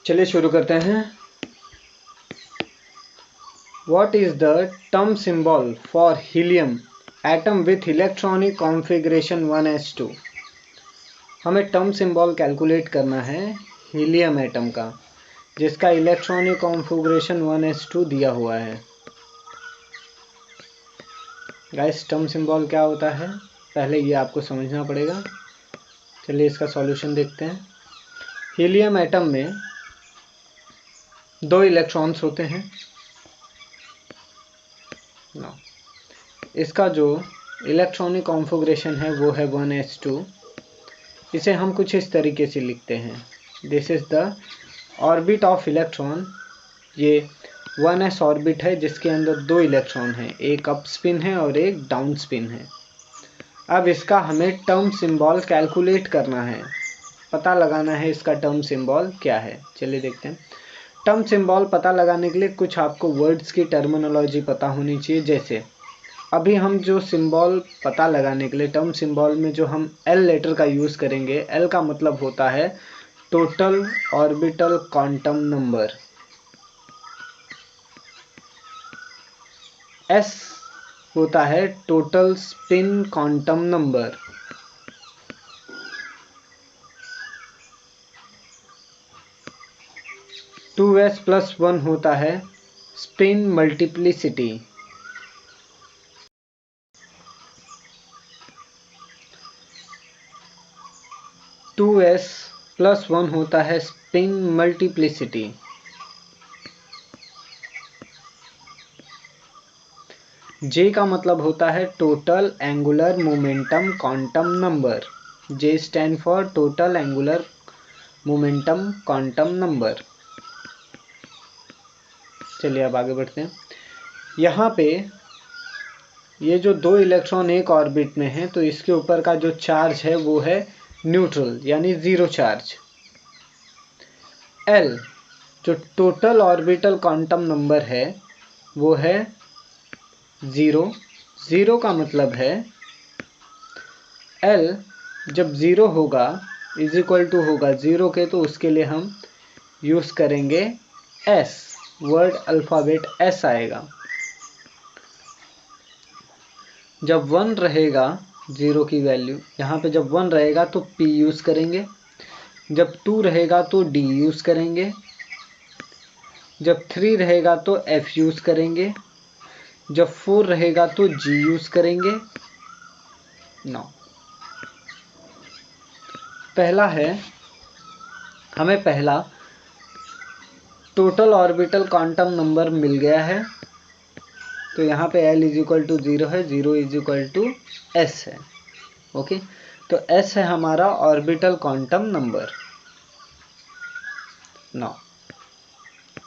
चलिए शुरू करते हैं। What is the term symbol for helium atom with electronic configuration 1s2? हमें टर्म सिंबल कैलकुलेट करना है हीलियम एटम का जिसका इलेक्ट्रॉनिक कॉन्फ़िगरेशन 1s2 दिया हुआ है। गाइस, टर्म सिंबल क्या होता है पहले ये आपको समझना पड़ेगा। चलिए इसका सॉल्यूशन देखते हैं। हीलियम एटम में 2 इलेक्ट्रॉन्स होते हैं। इसका जो इलेक्ट्रॉनिक कॉन्फ़िगरेशन है वो है 1s2। इसे हम कुछ इस तरीके से लिखते हैं। This is the orbit of electron. ये 1s ऑर्बिट है जिसके अंदर 2 इलेक्ट्रॉन हैं, एक अप स्पिन है और एक डाउन स्पिन है। अब इसका हमें टर्म सिंबल कैलकुलेट करना है, पता लगाना है इसका टर्म सिंबल क्या है। चलिए देखते हैं। टर्म सिंबल पता लगाने के लिए कुछ आपको वर्ड्स की टर्मिनोलॉजी पता होनी चाहिए। जैसे अभी हम जो सिंबल पता लगाने के लिए टर्म सिंबल में जो हम एल लेटर का यूज़ करेंगे, एल का मतलब होता है total orbital quantum number. S होता है total spin quantum number. Two S plus 1 होता है spin multiplicity. Two S plus 1 होता है स्पिन मल्टीप्लिसिटी। जे का मतलब होता है total angular momentum quantum number. J stand for total angular momentum quantum number. चलिए अब आगे बढ़ते हैं। यहाँ पे ये जो 2 इलेक्ट्रॉन एक ऑर्बिट में है तो इसके ऊपर का जो चार्ज है वो है न्यूट्रल यानी ज़ीरो चार्ज। एल जो टोटल ऑर्बिटल क्वांटम नंबर है वो है 0। 0 का मतलब है एल जब 0 होगा इज इक्वल टू होगा 0 के, तो उसके लिए हम यूज़ करेंगे एस, वर्ड अल्फ़ाबेट एस आएगा। जब 1 रहेगा 0 की वैल्यू, यहाँ पे जब 1 रहेगा तो P यूज़ करेंगे। जब 2 रहेगा तो D यूज़ करेंगे। जब 3 रहेगा तो F यूज़ करेंगे। जब 4 रहेगा तो G यूज़ करेंगे। नौ पहला है, हमें पहला टोटल ऑर्बिटल क्वांटम नंबर मिल गया है। तो यहाँ पे L इज इक्वल टू 0 है, 0 इज इक्वल टू S है। ओके, तो S है हमारा ऑर्बिटल क्वांटम नंबर। नौ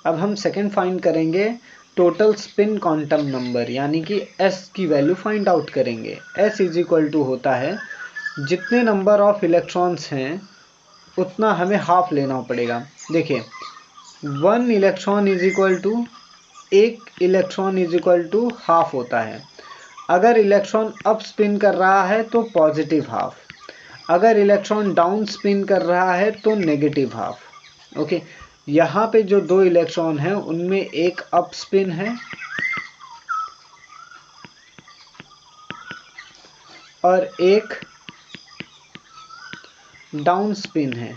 अब हम सेकेंड फाइंड करेंगे टोटल स्पिन क्वांटम नंबर, यानी कि S की वैल्यू फाइंड आउट करेंगे। S इज इक्वल टू होता है जितने नंबर ऑफ इलेक्ट्रॉन्स हैं उतना हमें हाफ लेना पड़ेगा। देखिए 1 इलेक्ट्रॉन इज इक्वल टू, एक electron is equal to half होता है। अगर इलेक्ट्रॉन अप स्पिन कर रहा है तो पॉजिटिव हाफ, अगर इलेक्ट्रॉन डाउन स्पिन कर रहा है तो नेगेटिव हाफ। ओके, यहाँ पे जो 2 इलेक्ट्रॉन हैं उनमें एक अप स्पिन है और एक डाउन स्पिन है।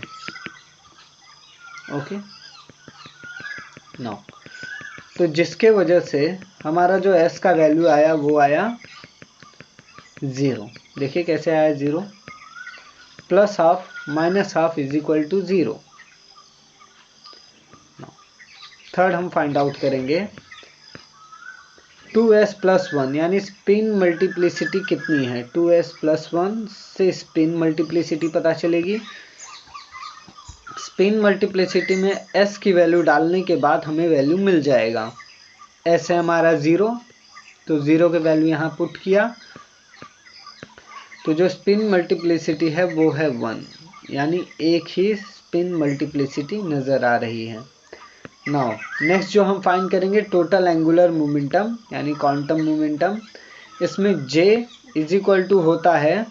ओके, नो तो जिसके वजह से हमारा जो S का वैल्यू आया वो आया 0। देखिए कैसे आया 0, plus half minus half is equal to 0। Third हम फाइंड आउट करेंगे 2s प्लस 1, यानी स्पिन मल्टीप्लिसिटी कितनी है। 2s प्लस 1 से स्पिन मल्टीप्लिसिटी पता चलेगी। स्पिन मल्टीप्लिसिटी में s की वैल्यू डालने के बाद हमें वैल्यू मिल जाएगा। s है हमारा 0, तो 0 के वैल्यू यहाँ पुट किया तो जो स्पिन मल्टीप्लिसिटी है वो है 1, यानी एक ही स्पिन मल्टीप्लिसिटी नज़र आ रही है। नाउ नेक्स्ट जो हम फाइंड करेंगे टोटल एंगुलर मोमेंटम यानी क्वांटम मोमेंटम। इसमें J इज इक्वल टू होता है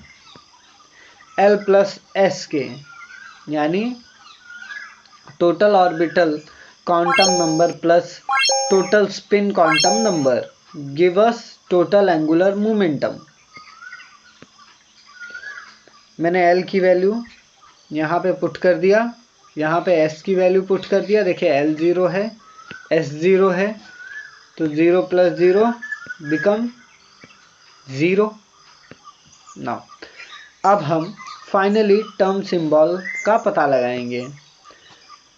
L प्लस S के, यानी total orbital quantum number plus total spin quantum number give us total angular momentum। मैंने L की वैल्यू यहाँ पे पुट कर दिया, यहाँ पे S की वैल्यू पुट कर दिया। देखिए L 0 है, S 0 है, तो 0 + 0 बिकम 0। नाउ अब हम फाइनली टर्म सिंबल का पता लगाएंगे।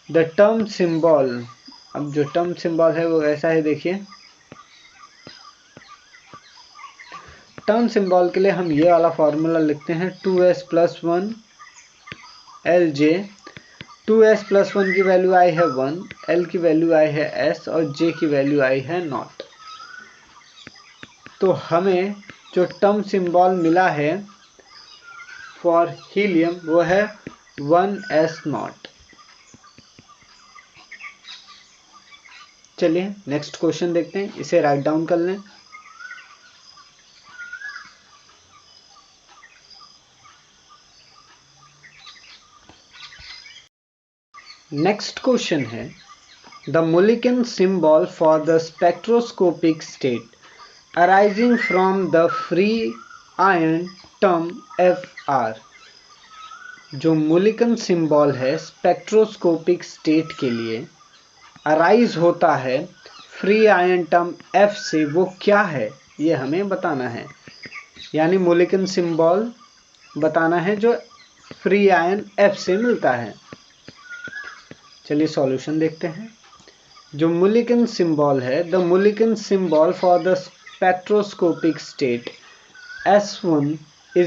द टर्म सिंबल, अब जो टर्म सिंबल है वो ऐसा है। देखिए टर्म सिंबल के लिए हम ये वाला फॉर्मूला लिखते हैं 2s + 1 LJ। 2s + 1 की वैल्यू आई है 1, L की वैल्यू आई है S और J की वैल्यू आई है 0। तो हमें जो टर्म सिंबल मिला है फॉर हीलियम वो है 1s0। चलिए नेक्स्ट क्वेश्चन देखते हैं, इसे राइट डाउन कर लें। नेक्स्ट क्वेश्चन है the molecular symbol for the spectroscopic state arising from the free ion term Fr। जो मोलिक्यूलर सिंबल है स्पेक्ट्रोस्कोपिक स्टेट के लिए अराइज होता है फ्री आयन टर्म F से, वो क्या है ये हमें बताना है। यानी मोलिक्यूलर सिंबल बताना है जो फ्री आयन F से मिलता है। चलिए सॉल्यूशन देखते हैं। जो मोलिक्यूलर सिंबल है, the molecular symbol for the spectroscopic state S1 =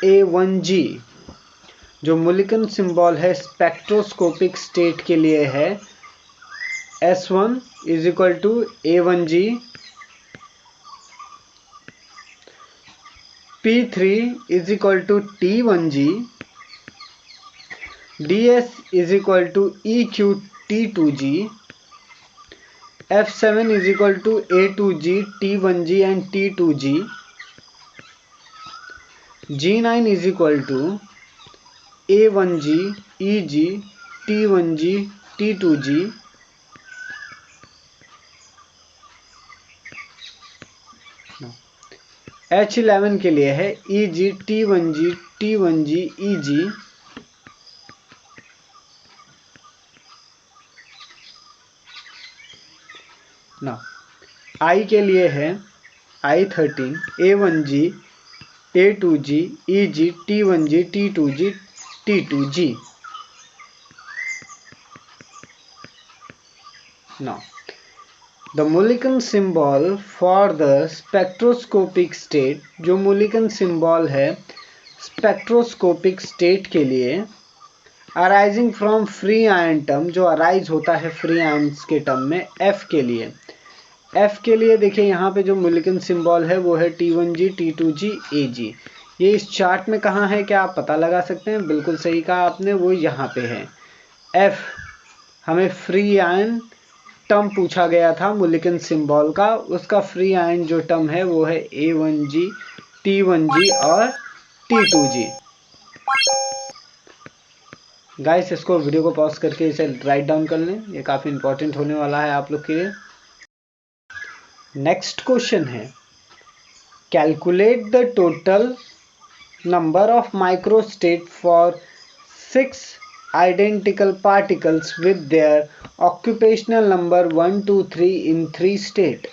A1G। जो मोलिक्यूलर सिंबल है स्पेक्ट्रोस्कोपिक स्टेट के लिए है S1 = A1G। P3 = T1G। DS = EQT2G। F7 = A2G, T1G and T2G। G9 = A1G, EG, T1G, T2G। H11 के लिए है EG, T1G, T1G, EG। ना I के लिए है I13 A1G, A2G, EG, T1G, T2G, T2G। Now the molecular symbol for the spectroscopic state, जो molecular symbol है spectroscopic state के लिए arising from free ion term, जो arise होता है free ions के term में F के लिए। F के लिए देखिए यहाँ पे जो molecular symbol है वो है T1G, T2G, AG। ये इस चार्ट में कहाँ है क्या आप पता लगा सकते हैं? बिल्कुल सही कहा आपने, वो यहाँ पे है। F हमें फ्री आयन टर्म पूछा गया था मोलिक्यूलर सिंबल का, उसका फ्री आयन जो टर्म है वो है A1G, T1G और T2G। गाइस इसको वीडियो को पॉज करके इसे राइट डाउन कर लें, ये काफ़ी इंपॉर्टेंट होने वाला है आप लोग के लिए। नेक्स्ट क्वेश्चन है calculate the total number of microstate for 6 identical particles with their occupational number 1, 2, 3 in 3 state।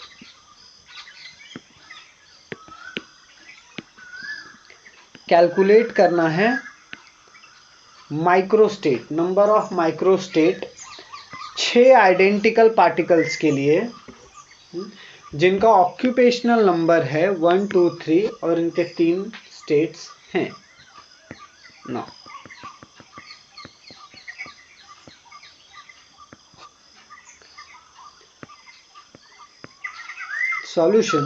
Calculate करना है microstate, number of microstate 6 identical particles के लिए जिनका ऑक्यूपेशनल नंबर है 1, 2, 3 और इनके 3 स्टेट्स हैं। ना solution,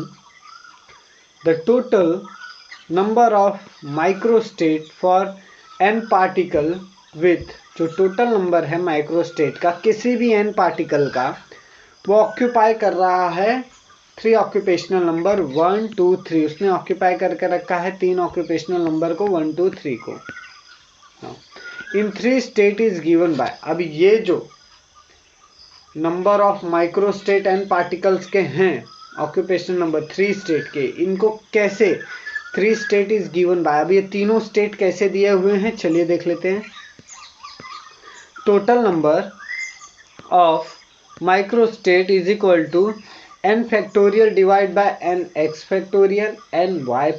the total number of microstate for n particle with, जो टोटल नंबर है माइक्रोस्टेट का किसी भी n पार्टिकल का, वो ऑक्यूपाई कर रहा है 3 ऑक्यूपेशनल नंबर 1, 2, 3। उसने ऑक्यूपाई करके रखा है 3 ऑक्यूपेशनल नंबर को 1, 2, 3 को। इन 3 स्टेट इज गिवन बाय। अब ये जो number of microstate and particles के हैं ऑक्यूपेशन नंबर 3 स्टेट के, इनको कैसे 3 स्टेट इज गिवन बाय, अब ये तीनों स्टेट कैसे दिए हुए हैं चलिए देख लेते हैं। Total number of microstate is equal to n factorial divide by n x factorial n y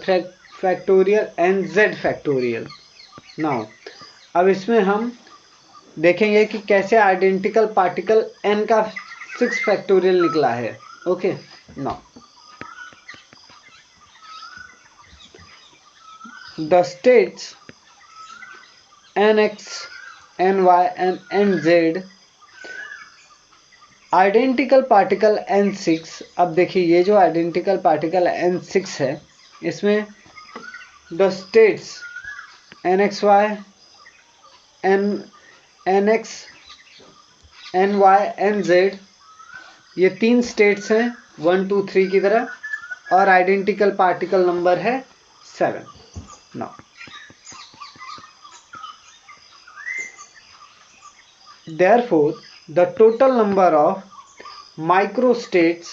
factorial n z factorial. Now अब इसमें हम देखेंगे कि कैसे आइडेंटिकल पार्टिकल n का 6 फैक्टोरियल निकला है। Okay, now the states nx ny and nz identical particle n6। अब देखिए ये जो आइडेंटिकल पार्टिकल n6 है, इसमें the states nxy nx ny nz ये 3 स्टेट्स हैं 1 2 3 की तरह, और आइडेंटिकल पार्टिकल नंबर है 7। Now therefore the total number of microstates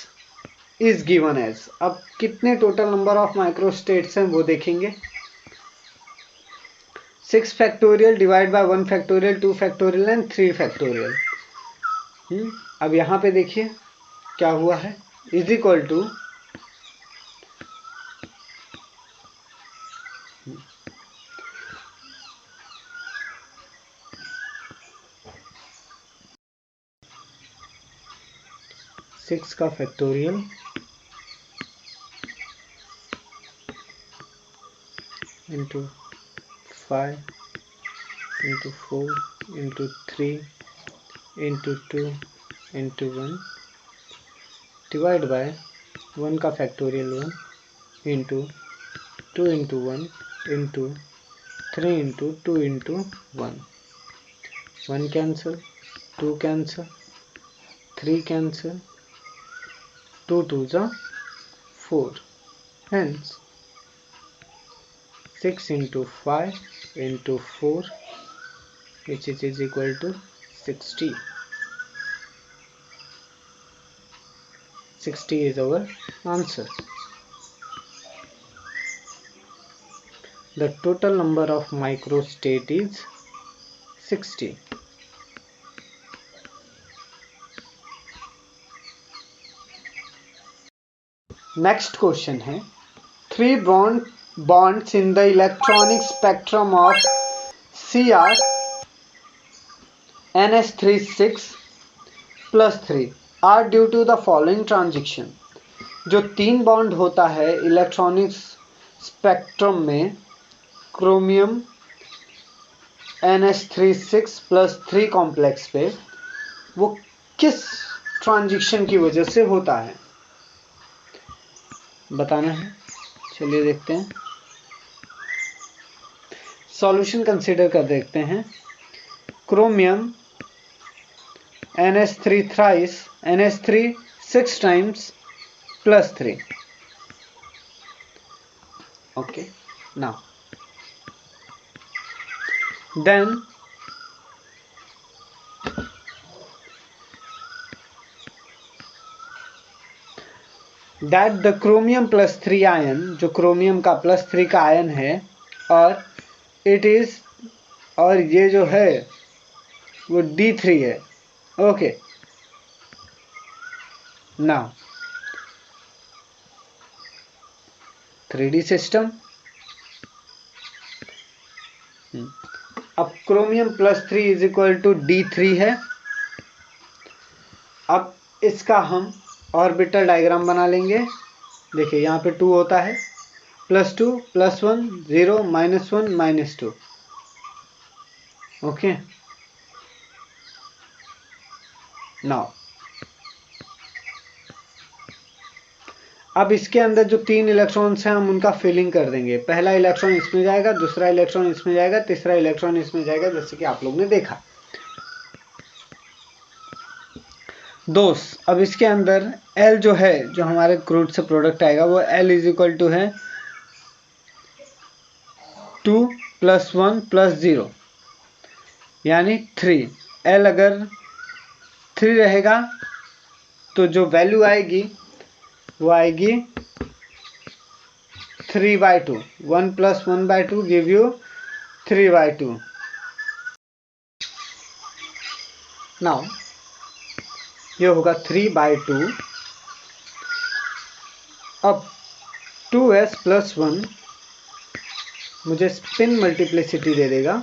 is given as। अब कितने टोटल नंबर ऑफ माइक्रोस्टेट्स हैं वो देखेंगे। 6 factorial divide bye 1 factorial 2 factorial and 3 factorial. अब यहाँ पे देखिए क्या हुआ है, इज इक्वल टू 6 का factorial into 5 into 4 into 3 into 2 into 1 divide by 1 का factorial 1 into 2 into 1 into 3 into 2 into 1। 1 cancel, 2 cancel, 3 cancel, 2 2s are 4, hence 6 into 5 into 4 which is equal to 60. 60 is our answer. The total number of microstate is 60. Next question है 3 bonds in the electronic spectrum of Cr ns36 plus 3 are due to the following transition। जो 3 bond होता है electronic spectrum में chromium ns36 plus 3 complex पे, वो किस transition की वजह से होता है बताना है। चलिए देखते हैं, सॉल्यूशन कंसीडर कर देखते हैं। Chromium ns3 thrice ns3 6 times plus 3। okay, now then that the chromium plus 3 ion, जो क्रोमियम का प्लस 3 का आयन है, और इट इज, और ये जो है वो D3 है। Okay, now 3D system. अब chromium plus 3 is equal to D3 है। अब इसका हम ऑर्बिटल डायग्राम बना लेंगे। देखिए यहाँ पे 2 होता है, +2 +1 0 -1 -2। ओके, नाउ अब इसके अंदर जो 3 इलेक्ट्रॉन्स हैं हम उनका फिलिंग कर देंगे। पहला इलेक्ट्रॉन इसमें जाएगा, दूसरा इलेक्ट्रॉन इसमें जाएगा, तीसरा इलेक्ट्रॉन इसमें जाएगा, जैसे कि आप लोग ने देखा। दोस्त अब इसके अंदर L जो है, जो हमारे क्रूड से प्रोडक्ट आएगा, वो L इज इक्वल टू है 2 + 1 + 0। यानी 3। L अगर 3 रहेगा तो जो वैल्यू आएगी वो आएगी 3/2। 1 + 1/2 गिव यू 3/2। नाउ ये होगा 3/2। अब 2s + 1 मुझे स्पिन मल्टीप्लिसिटी दे देगा,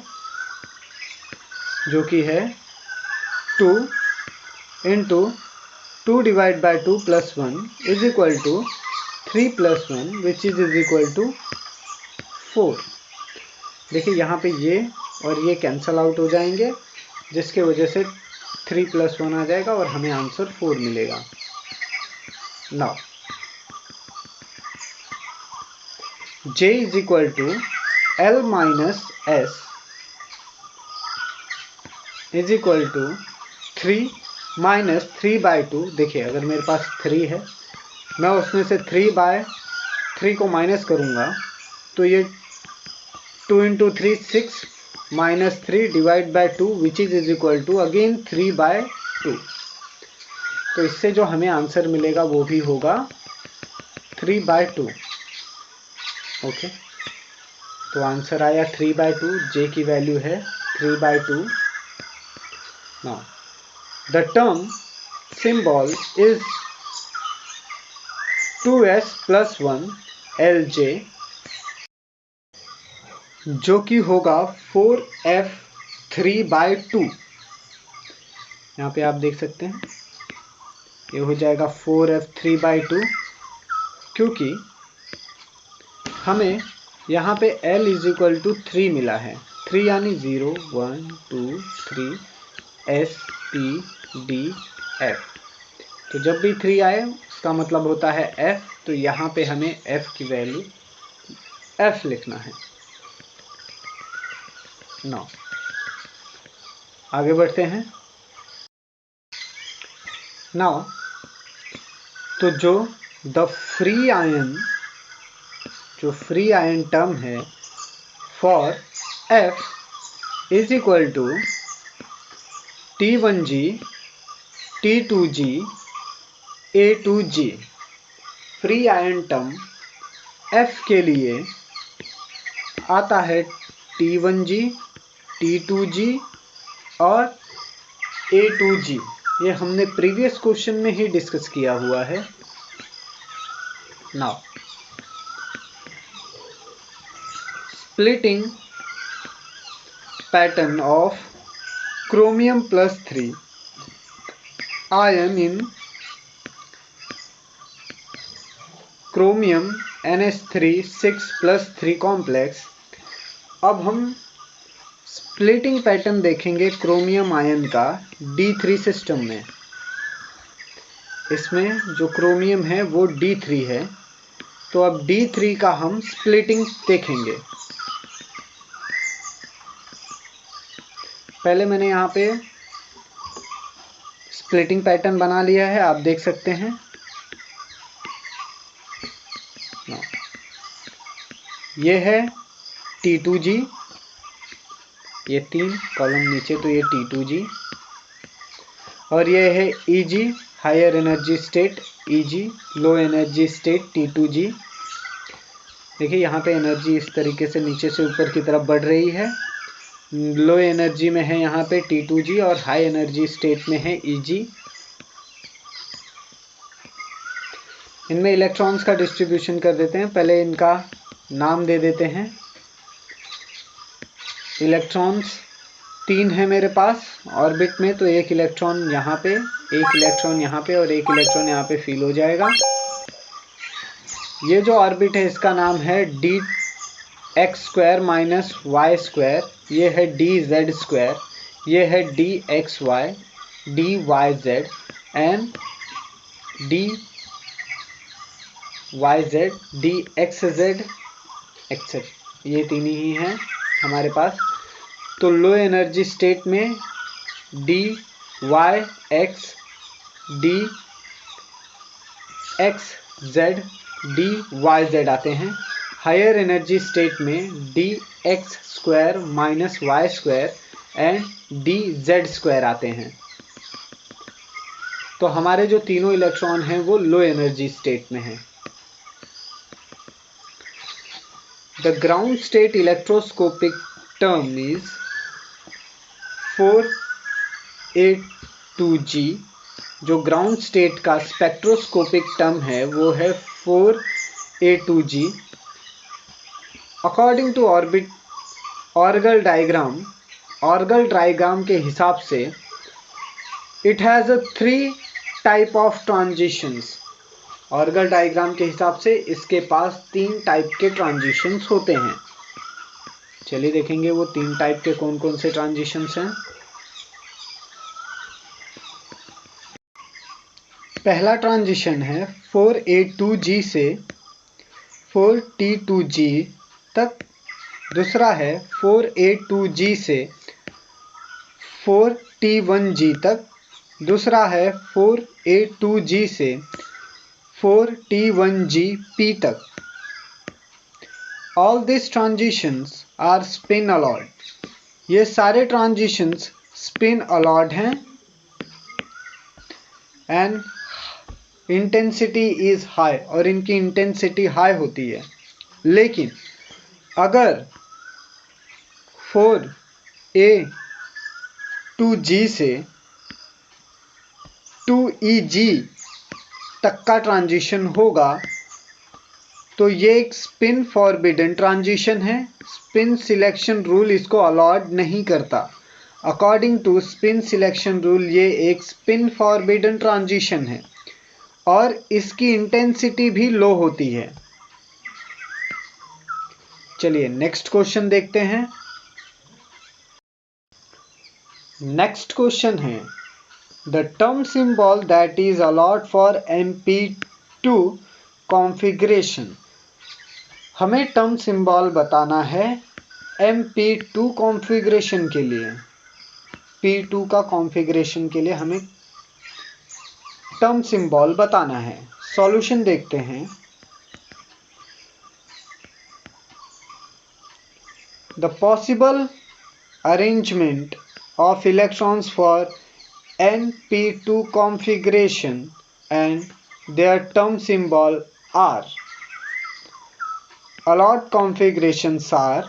जो कि है 2 × 2/2 + 1 = 3 + 1 which is = 4। देखिए यहाँ पे ये और ये कैंसल आउट हो जाएंगे, जिसके वजह से 3 + 1 आ जाएगा और हमें आंसर 4 मिलेगा। Now J = L - S = 3 - 3/2। देखिए अगर मेरे पास 3 है, मैं उसमें से 3/3 को माइनस करूँगा तो ये 2 × 3 6 - 3/2 which is = again 3/2। तो इससे जो हमें आंसर मिलेगा वो भी होगा 3/2। ओके, तो आंसर आया 3/2। J की वैल्यू है 3/2। Now the term symbol is 2s + 1 LJ, जो कि होगा 4f3/2। यहाँ पे आप देख सकते हैं ये हो जाएगा 4f3/2, क्योंकि हमें यहाँ पे L = 3 मिला है। 3 यानी 0 1 2 3 S P D F। तो जब भी 3 आए उसका मतलब होता है F, तो यहाँ पे हमें F की वैल्यू F लिखना है। नाउ आगे बढ़ते हैं। नाउ तो जो फ्री आयन टर्म है for F = T1G T2G A2G। Free ion term F के लिए आता है T1G T2G और A2G। ये हमने प्रीवियस क्वेश्चन में ही डिस्कस किया हुआ है। Now splitting pattern of chromium +3 ion in chromium NH3 6+3 complex। अब हम स्प्लिटिंग पैटर्न देखेंगे क्रोमियम आयन का D3 सिस्टम में। इसमें जो क्रोमियम है वो D3 है, तो अब D3 का हम स्प्लिटिंग देखेंगे। पहले मैंने यहाँ पे स्प्लिटिंग पैटर्न बना लिया है, आप देख सकते हैं। ये है T2G, ये 3 कॉलम नीचे, तो ये T2G, और ये है EG higher energy state EG, low energy state T2G। देखिए यहाँ पे एनर्जी इस तरीके से नीचे से ऊपर की तरफ बढ़ रही है। लो एनर्जी में है यहाँ पे T2G और हाई एनर्जी स्टेट में है EG। इनमें इलेक्ट्रॉन्स का डिस्ट्रीब्यूशन कर देते हैं। पहले इनका नाम दे देते हैं। इलेक्ट्रॉन्स 3 है मेरे पास ऑर्बिट में, तो एक इलेक्ट्रॉन यहाँ पे, एक इलेक्ट्रॉन यहाँ पे और एक इलेक्ट्रॉन यहाँ पे फिल हो जाएगा। ये जो ऑर्बिट है इसका नाम है dx² - y², ये है dz², ये है dxy dyz and dyz dxz etcetera, ये 3 ही हैं हमारे पास। तो लो एनर्जी स्टेट में dyx dxz dyz आते हैं। हायर एनर्जी स्टेट में dx² - y² एंड dz² आते हैं। तो हमारे जो तीनों इलेक्ट्रॉन हैं वो लो एनर्जी स्टेट में हैं। The ground state electroscopic term is 4a2g। जो ग्राउंड स्टेट का स्पेक्ट्रोस्कोपिक टर्म है वो है 4a2g। According to Orgel diagram के हिसाब से it has 3 type of transitions. Orgel diagram के हिसाब से इसके पास 3 टाइप के ट्रांजिशंस होते हैं। चलिए देखेंगे वो 3 टाइप के कौन कौन से ट्रांजिशंस हैं। पहला ट्रांजिशन है 4a2g से 4t2g तक। दूसरा है 4a2g से 4t1g तक। दूसरा है 4a2g से 4t1gp तक। All these transitions are spin allowed। ये सारे ट्रांजिशंस स्पिन अलाउड हैं। एंड इंटेंसिटी इज हाई, और इनकी इंटेंसिटी हाई होती है। लेकिन अगर 4a2g से 2eg तक का ट्रांजिशन होगा तो ये एक स्पिन फॉरबिडन ट्रांजिशन है। स्पिन सिलेक्शन रूल इसको अलाउड नहीं करता। According to spin selection rule ये एक स्पिन फॉरबिडन ट्रांजिशन है और इसकी इंटेंसिटी भी लो होती है। चलिए नेक्स्ट क्वेश्चन देखते हैं। नेक्स्ट क्वेश्चन है the term symbol that is allowed for mp2 configuration. हमें टर्म सिंबल बताना है mp2 कॉन्फ़िगरेशन के लिए। p2 का कॉन्फ़िगरेशन के लिए हमें टर्म सिंबल बताना है। सॉल्यूशन देखते हैं। The possible arrangement of electrons for np2 configuration and their term symbol are allowed configurations are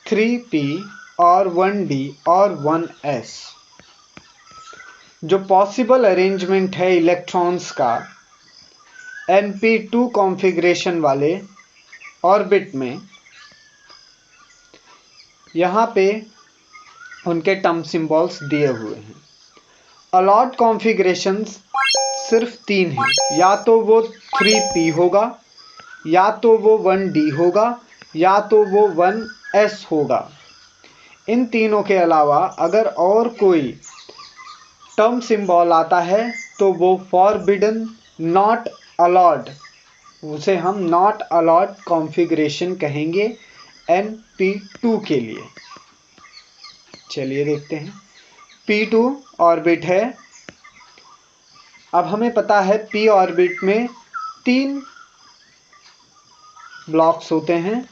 3p or 1d or 1s। जो पॉसिबल अरेंजमेंट है इलेक्ट्रॉन्स का np2 कॉन्फ़िगरेशन वाले ऑर्बिट में, यहाँ पे उनके टर्म सिंबल्स दिए हुए हैं। अलाउड कॉन्फ़िगरेशंस सिर्फ 3 हैं। या तो वो 3p होगा, या तो वो 1d होगा, या तो वो 1s होगा। इन तीनों के अलावा अगर और कोई टर्म सिंबल आता है तो वो फॉरबिडन, नॉट अलाउड, उसे हम नॉट अलाउड कॉन्फ़िगरेशन कहेंगे np2 के लिए। चलिए देखते हैं। p2 ऑर्बिट है। अब हमें पता है p ऑर्बिट में 3 ब्लॉक्स होते हैं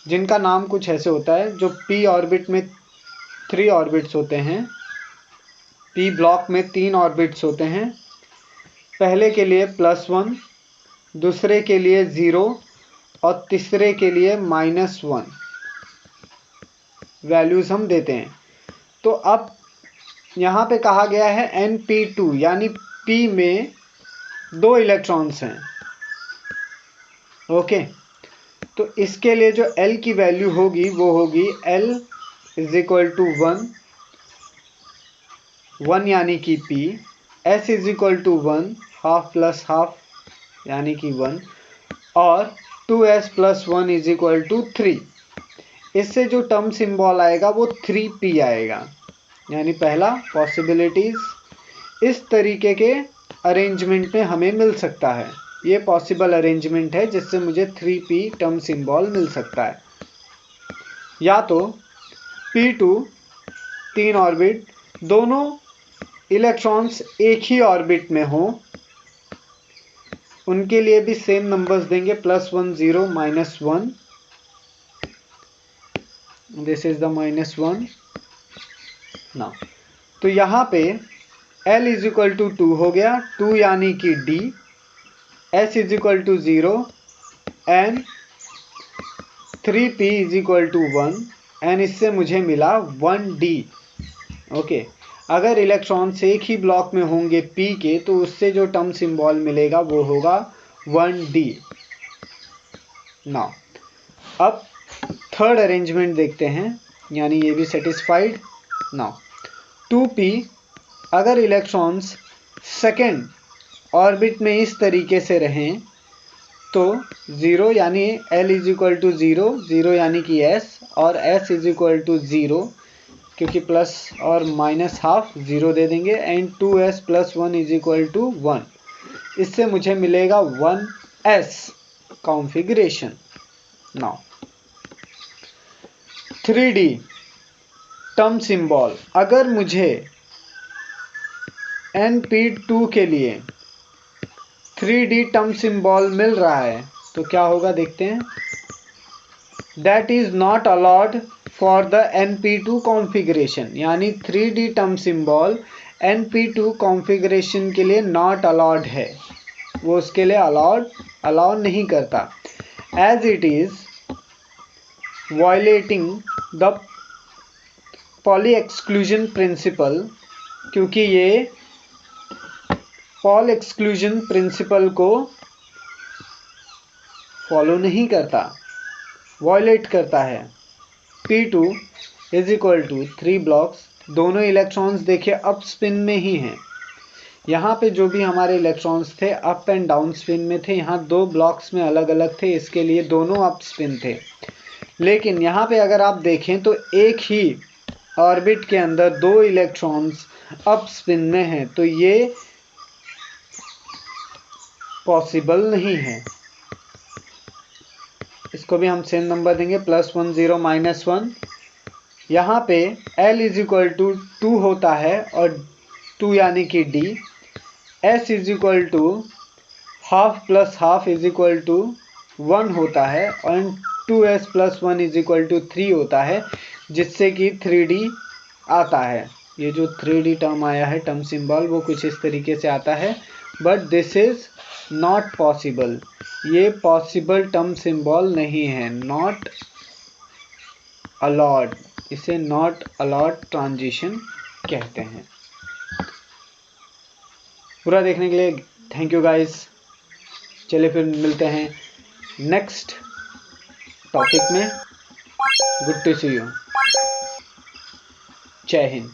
जिनका नाम कुछ ऐसे होता है। जो p ऑर्बिट में 3 ऑर्बिट्स होते हैं, p ब्लॉक में 3 ऑर्बिट्स होते हैं। पहले के लिए +1, दूसरे के लिए 0 और तीसरे के लिए -1 वैल्यूज़ हम देते हैं। तो अब यहाँ पे कहा गया है np2 यानी p में 2 इलेक्ट्रॉन्स हैं। ओके, तो इसके लिए जो L की वैल्यू होगी वो होगी L = 1 यानी कि p, S = 1, half plus half यानी कि 1, और 2s + 1 = 3। इससे जो टर्म सिंबल आएगा वो 3p आएगा। यानी पहला पॉसिबिलिटीज इस तरीके के अरेंजमेंट में हमें मिल सकता है। ये पॉसिबल अरेंजमेंट है जिससे मुझे 3p टर्म सिंबल मिल सकता है। या तो p2 3 ऑर्बिट, दोनों इलेक्ट्रॉन्स एक ही ऑर्बिट में हो, उनके लिए भी सेम नंबर्स देंगे +1 0 -1 दिस इज द -1 ना। तो यहाँ पे L इज इक्वल टू 2 हो गया, 2 यानी कि D, S is equal to 0 and 3P is equal to 1 and इससे मुझे मिला 1D। ओके, अगर इलेक्ट्रॉन्स एक ही ब्लॉक में होंगे P के तो उससे जो टर्म सिंबल मिलेगा वो होगा 1D। नाउ अब थर्ड अरेंजमेंट देखते हैं, यानी ये भी सेटिस्फाइड। नाउ 2P, अगर इलेक्ट्रॉन्स सेकेंड ऑर्बिट में इस तरीके से रहें तो 0 यानी L इज इक्वल टू 0, 0 यानी कि S, और S इज इक्वल टू 0 क्योंकि प्लस और माइनस हाफ 0 दे देंगे, and 2S plus 1 is equal to 1। इससे मुझे मिलेगा 1S configuration. Now 3D term symbol, अगर मुझे np2 के लिए 3D टर्म सिंबल मिल रहा है तो क्या होगा देखते हैं। That is not allowed for the np2 configuration, यानी 3D term symbol np2 configuration के लिए नॉट अलाउड है, वो उसके लिए अलाउ नहीं करता, as it is violating the Pauli exclusion principle, क्योंकि ये पॉल एक्सक्लूजन प्रिंसिपल को फॉलो नहीं करता, वायलेट करता है। P2 is equal to 3 blocks, दोनों इलेक्ट्रॉन्स देखिए अप स्पिन में ही हैं। यहाँ पे जो भी हमारे इलेक्ट्रॉन्स थे अप एंड डाउन स्पिन में थे, यहाँ 2 ब्लॉक्स में अलग अलग थे, इसके लिए दोनों अप स्पिन थे। लेकिन यहाँ पे अगर आप देखें तो एक ही ऑर्बिट के अंदर 2 इलेक्ट्रॉन्स अप स्पिन में हैं, तो ये पॉसिबल नहीं है। इसको भी हम सेम नंबर देंगे, +1 0 -1। यहाँ पे L इज इक्वल टू 2 होता है और 2 यानी कि D, S is equal to half plus half is equal to 1 होता है, और 2S plus 1 is equal to 3 होता है, जिससे कि 3D आता है। ये जो 3D टर्म आया है टर्म सिंबल वो कुछ इस तरीके से आता है, but this is not possible, ये पॉसिबल टर्म सिंबल नहीं है, नॉट अलाउड, इसे नॉट अलाउड ट्रांजिशन कहते हैं। पूरा देखने के लिए थैंक यू गाइस। चलिए फिर मिलते हैं नेक्स्ट टॉपिक में। Good to see you. जय हिंद।